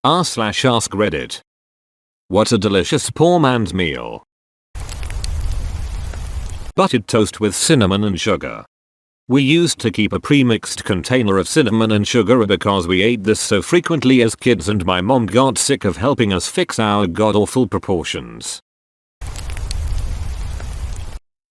r/askreddit. What a delicious poor man's meal. Buttered toast with cinnamon and sugar. We used to keep a pre-mixed container of cinnamon and sugar because we ate this so frequently as kids and my mom got sick of helping us fix our god-awful proportions.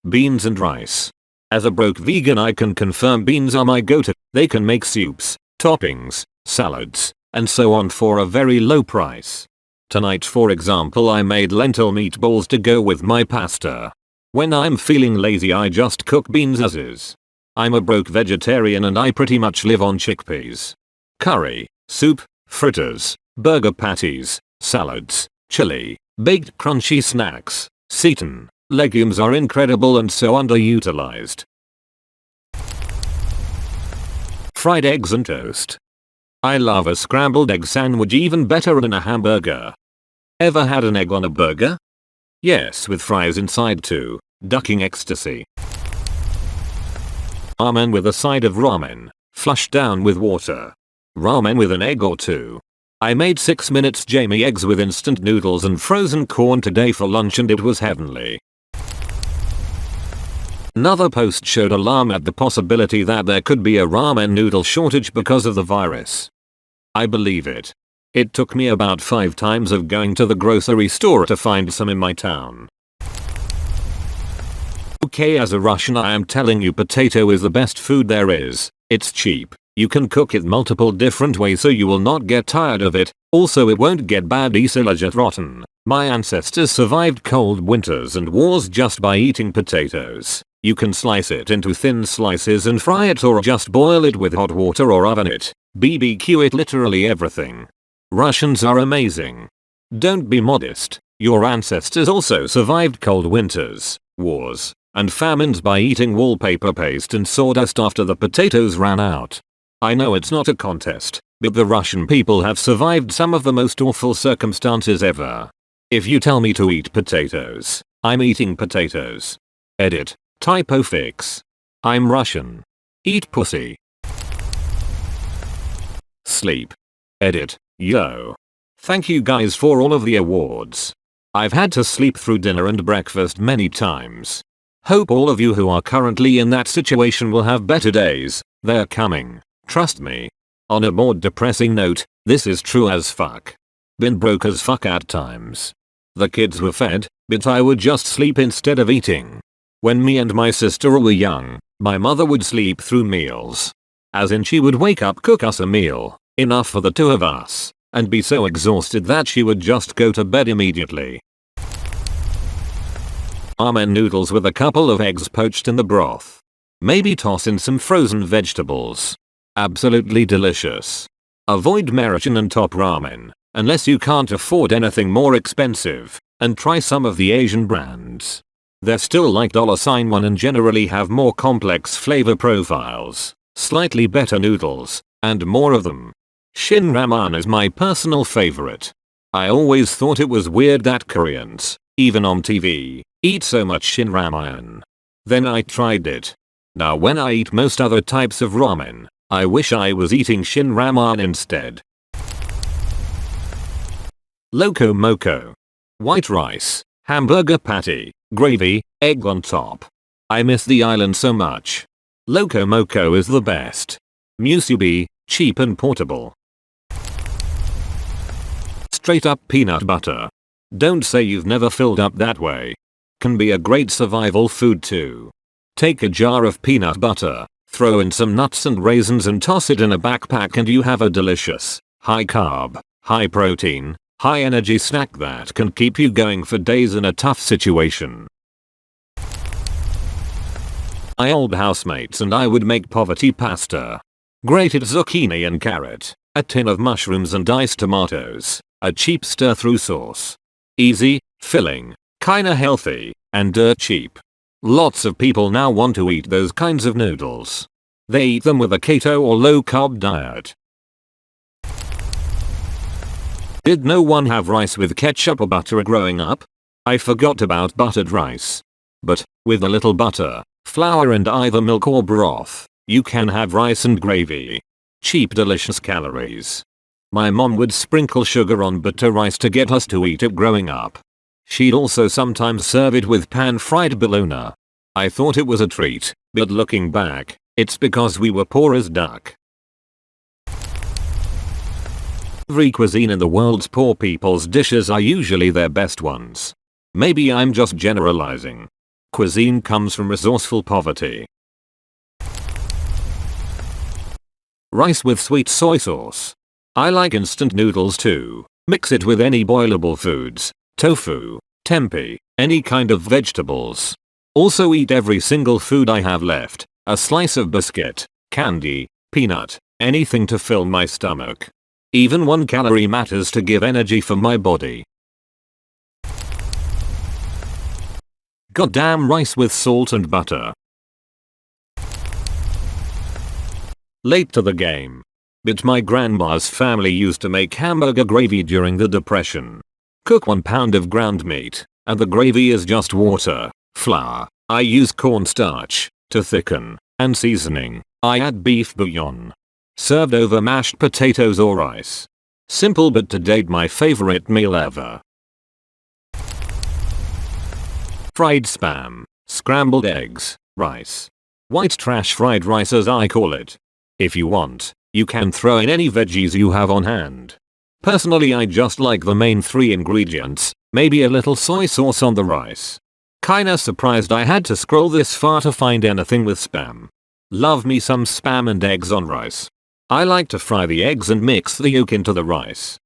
Beans and rice. As a broke vegan I can confirm beans are my go-to. They can make soups, toppings, salads, and so on for a very low price. Tonight for example I made lentil meatballs to go with my pasta. When I'm feeling lazy I just cook beans as is. I'm a broke vegetarian and I pretty much live on chickpeas. Curry, soup, fritters, burger patties, salads, chili, baked crunchy snacks, seitan. Legumes are incredible and so underutilized. Fried eggs and toast. I love a scrambled egg sandwich even better than a hamburger. Ever had an egg on a burger? Yes, with fries inside too. Ducking ecstasy. Ramen with a side of ramen, flushed down with water. Ramen with an egg or two. I made 6 minutes Jamie eggs with instant noodles and frozen corn today for lunch and it was heavenly. Another post showed alarm at the possibility that there could be a ramen noodle shortage because of the virus. I believe it. It took me about 5 times of going to the grocery store to find some in my town. Okay, as a Russian I am telling you potato is the best food there is. It's cheap. You can cook it multiple different ways so you will not get tired of it. Also it won't get bad or get rotten. My ancestors survived cold winters and wars just by eating potatoes. You can slice it into thin slices and fry it or just boil it with hot water or oven it. BBQ it, literally everything. Russians are amazing. Don't be modest. Your ancestors also survived cold winters, wars, and famines by eating wallpaper paste and sawdust after the potatoes ran out. I know it's not a contest, but the Russian people have survived some of the most awful circumstances ever. If you tell me to eat potatoes, I'm eating potatoes. Edit. Typo fix. I'm Russian. Eat pussy. Sleep. Edit. Yo. Thank you guys for all of the awards. I've had to sleep through dinner and breakfast many times. Hope all of you who are currently in that situation will have better days. They're coming. Trust me. On a more depressing note, this is true as fuck. Been broke as fuck at times. The kids were fed, but I would just sleep instead of eating. When me and my sister were young, my mother would sleep through meals. As in she would wake up, cook us a meal, enough for the 2 of us, and be so exhausted that she would just go to bed immediately. Ramen noodles with a couple of eggs poached in the broth. Maybe toss in some frozen vegetables. Absolutely delicious. Avoid American and top ramen, unless you can't afford anything more expensive, and try some of the Asian brands. They're still like $1 and generally have more complex flavor profiles, slightly better noodles, and more of them. Shin ramen is my personal favorite. I always thought it was weird that Koreans, even on TV, eat so much shin ramen. Then I tried it. Now when I eat most other types of ramen, I wish I was eating shin ramen instead. Loco moco. White rice, hamburger patty, gravy, egg on top. I miss the island so much. Loco moco is the best. Musubi, cheap and portable. Straight up peanut butter. Don't say you've never filled up that way. Can be a great survival food too. Take a jar of peanut butter, throw in some nuts and raisins and toss it in a backpack and you have a delicious, high carb, high protein, high energy snack that can keep you going for days in a tough situation. My old housemates and I would make poverty pasta. Grated zucchini and carrot, a tin of mushrooms and diced tomatoes, a cheap stir-through sauce. Easy, filling, kinda healthy, and dirt cheap. Lots of people now want to eat those kinds of noodles. They eat them with a keto or low-carb diet. Did no one have rice with ketchup or butter growing up? I forgot about buttered rice. But, with a little butter, flour and either milk or broth, you can have rice and gravy. Cheap delicious calories. My mom would sprinkle sugar on butter rice to get us to eat it growing up. She'd also sometimes serve it with pan-fried bologna. I thought it was a treat, but looking back, it's because we were poor as duck. Every cuisine in the world's poor people's dishes are usually their best ones. Maybe I'm just generalizing. Cuisine comes from resourceful poverty. Rice with sweet soy sauce. I like instant noodles too. Mix it with any boilable foods. Tofu, tempeh, any kind of vegetables. Also eat every single food I have left. A slice of biscuit, candy, peanut, anything to fill my stomach. Even 1 calorie matters to give energy for my body. Goddamn rice with salt and butter. Late to the game. But my grandma's family used to make hamburger gravy during the Depression. Cook 1 pound of ground meat, and the gravy is just water, flour. I use cornstarch to thicken, and seasoning. I add beef bouillon. Served over mashed potatoes or rice. Simple but to date my favorite meal ever. Fried spam, scrambled eggs, rice. White trash fried rice as I call it. If you want, you can throw in any veggies you have on hand. Personally I just like the main 3 ingredients, maybe a little soy sauce on the rice. Kinda surprised I had to scroll this far to find anything with spam. Love me some spam and eggs on rice. I like to fry the eggs and mix the yolk into the rice.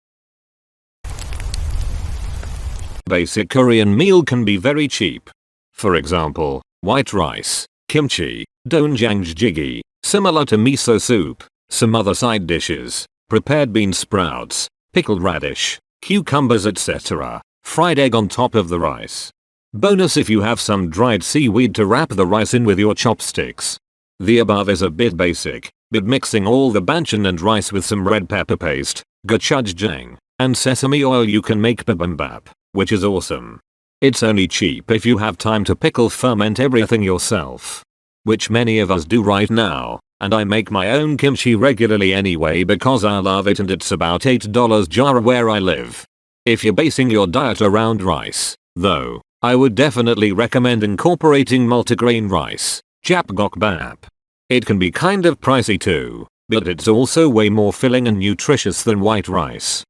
Basic Korean meal can be very cheap. For example, white rice, kimchi, doenjangjjigi, similar to miso soup, some other side dishes, prepared bean sprouts, pickled radish, cucumbers etc., fried egg on top of the rice. Bonus if you have some dried seaweed to wrap the rice in with your chopsticks. The above is a bit basic, but mixing all the banchan and rice with some red pepper paste, gochujang, and sesame oil you can make bibimbap, which is awesome. It's only cheap if you have time to pickle ferment everything yourself. Which many of us do right now, and I make my own kimchi regularly anyway because I love it and it's about $8 jar where I live. If you're basing your diet around rice, though, I would definitely recommend incorporating multigrain rice, japgokbap. It can be kind of pricey too, but it's also way more filling and nutritious than white rice.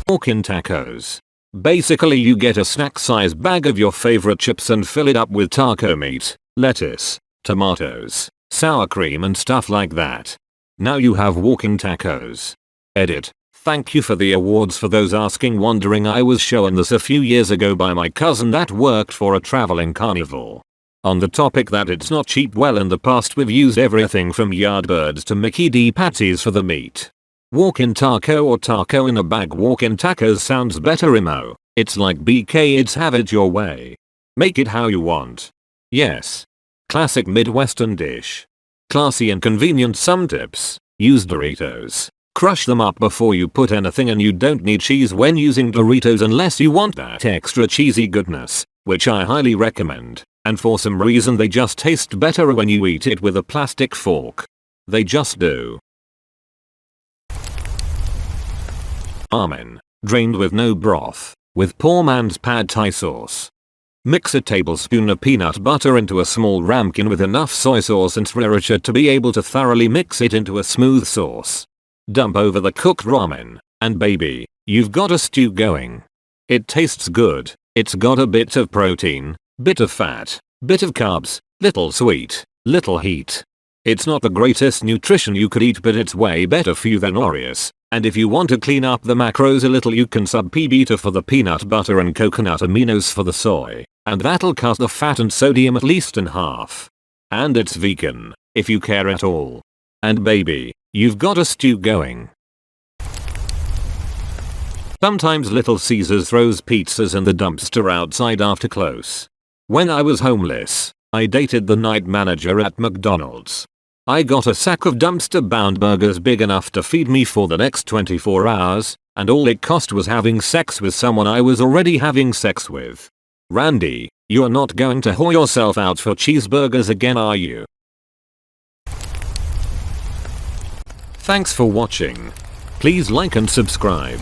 Walk-in tacos. Basically you get a snack-size bag of your favorite chips and fill it up with taco meat, lettuce, tomatoes, sour cream and stuff like that. Now you have walking tacos. Edit. Thank you for the awards for those asking wondering. I was shown this a few years ago by my cousin that worked for a traveling carnival. On the topic that it's not cheap, well in the past we've used everything from Yardbirds to Mickey D patties for the meat. Walk-in taco or taco in a bag. Walk-in tacos sounds better emo. It's like BK, it's have it your way. Make it how you want. Yes. Classic Midwestern dish. Classy and convenient. Some tips. Use Doritos. Crush them up before you put anything, and you don't need cheese when using Doritos unless you want that extra cheesy goodness, which I highly recommend, and for some reason they just taste better when you eat it with a plastic fork. They just do. Ramen, drained with no broth, with poor man's pad thai sauce. Mix a tablespoon of peanut butter into a small ramekin with enough soy sauce and sriracha to be able to thoroughly mix it into a smooth sauce. Dump over the cooked ramen, and baby, you've got a stew going. It tastes good, it's got a bit of protein, bit of fat, bit of carbs, little sweet, little heat. It's not the greatest nutrition you could eat, but it's way better for you than Oreos. And if you want to clean up the macros a little, you can sub P-beta for the peanut butter and coconut aminos for the soy, and that'll cut the fat and sodium at least in half. And it's vegan, if you care at all. And baby, you've got a stew going. Sometimes Little Caesars throws pizzas in the dumpster outside after close. When I was homeless, I dated the night manager at McDonald's. I got a sack of dumpster-bound burgers big enough to feed me for the next 24 hours, and all it cost was having sex with someone I was already having sex with. Randy, you're not going to whore yourself out for cheeseburgers again, are you? Thanks for watching. Please like and subscribe.